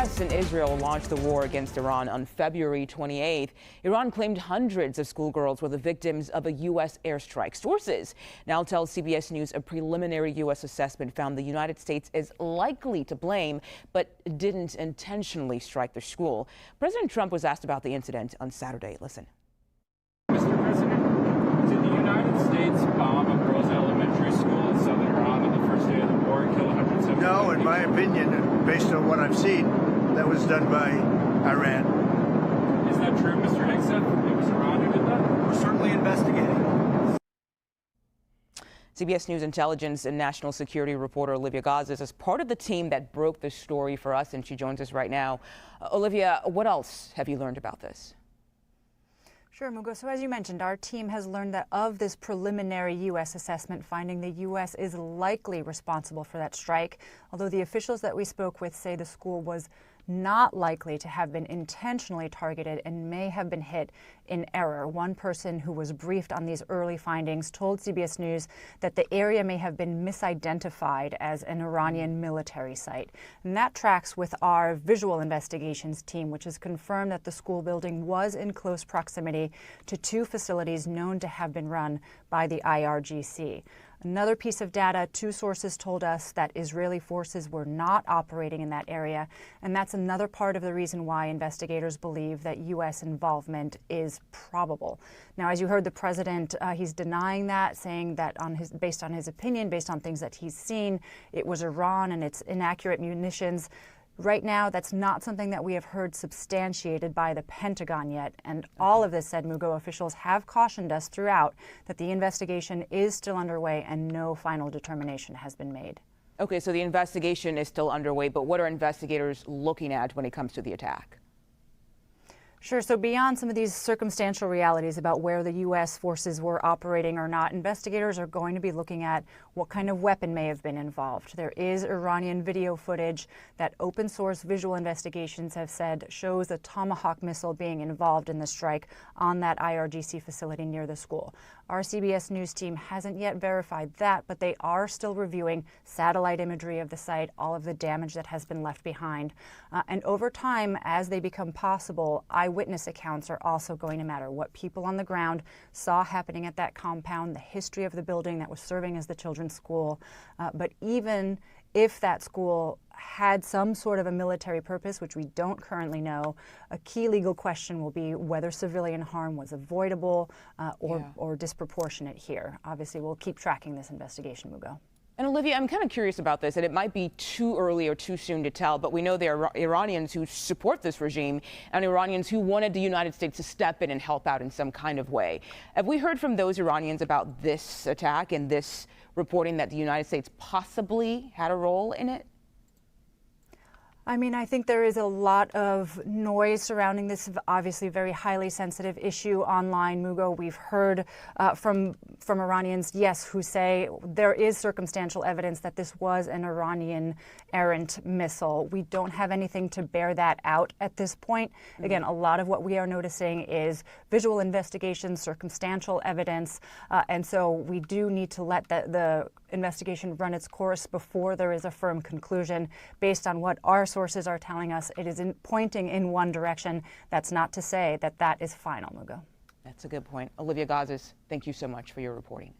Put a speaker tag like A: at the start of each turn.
A: U.S. and Israel launched the war against Iran on February 28th. Iran claimed hundreds of schoolgirls were the victims of a U.S. airstrike. Sources now tell CBS News a preliminary U.S. assessment found the United States is likely to blame, but didn't intentionally strike the school. President Trump was asked about the incident on Saturday. Listen.
B: Mr. President, did the United States bomb a girls' elementary school in southern Iran on the first day of the war and kill 170?
C: No, in my opinion, based on what I've seen, that was done by Iran.
B: Is that true, Mr. Hegseth? It was Iran who did that?
C: We're certainly investigating.
A: CBS News intelligence and national security reporter Oivia Gazis is part of the team that broke this story for us, and she joins us right now. Oivia, what else have you learned about this?
D: Sure, Mugo. So as you mentioned, our team has learned that of this preliminary U.S. assessment finding, the U.S. is likely responsible for that strike, although the officials that we spoke with say the school was not likely to have been intentionally targeted and may have been hit in error. One person who was briefed on these early findings told CBS News that the area may have been misidentified as an Iranian military site. And that tracks with our visual investigations team, which has confirmed that the school building was in close proximity to two facilities known to have been run by the IRGC. Another piece of data, two sources told us that Israeli forces were not operating in that area, and that's another part of the reason why investigators believe that U.S. involvement is probable. Now, as you heard the president, he's denying that, saying that based on his opinion, based on things that he's seen, it was Iran and its inaccurate munitions. Right now, that's not something that we have heard substantiated by the Pentagon yet. And all of this said, Mugo, officials have cautioned us throughout that the investigation is still underway and no final determination has been made.
A: Okay, so the investigation is still underway, but what are investigators looking at when it comes to the attack?
D: Sure. So beyond some of these circumstantial realities about where the U.S. forces were operating or not, investigators are going to be looking at what kind of weapon may have been involved. There is Iranian video footage that open source visual investigations have said shows a Tomahawk missile being involved in the strike on that IRGC facility near the school. Our CBS News team hasn't yet verified that, but they are still reviewing satellite imagery of the site, all of the damage that has been left behind. And over time, as they become possible, eyewitness accounts are also going to matter. What people on the ground saw happening at that compound, the history of the building that was serving as the children's school. But even if that school had some sort of a military purpose, which we don't currently know, a key legal question will be whether civilian harm was avoidable or disproportionate here. Obviously, we'll keep tracking this investigation, Mugo.
A: And Oivia, I'm kind of curious about this, and it might be too early or too soon to tell, but we know there are Iranians who support this regime and Iranians who wanted the United States to step in and help out in some kind of way. Have we heard from those Iranians about this attack and this reporting that the United States possibly had a role in it?
D: I mean, I think there is a lot of noise surrounding this obviously very highly sensitive issue online, Mugo. We've heard from Iranians, yes, who say there is circumstantial evidence that this was an Iranian errant missile. We don't have anything to bear that out at this point. Again, a lot of what we are noticing is visual investigations, circumstantial evidence, and so we do need to let the investigation run its course before there is a firm conclusion. Based on what our sources are telling us, it is pointing in one direction. That's not to say that that is final, Mugo.
A: That's a good point. Oivia Gazis, thank you so much for your reporting.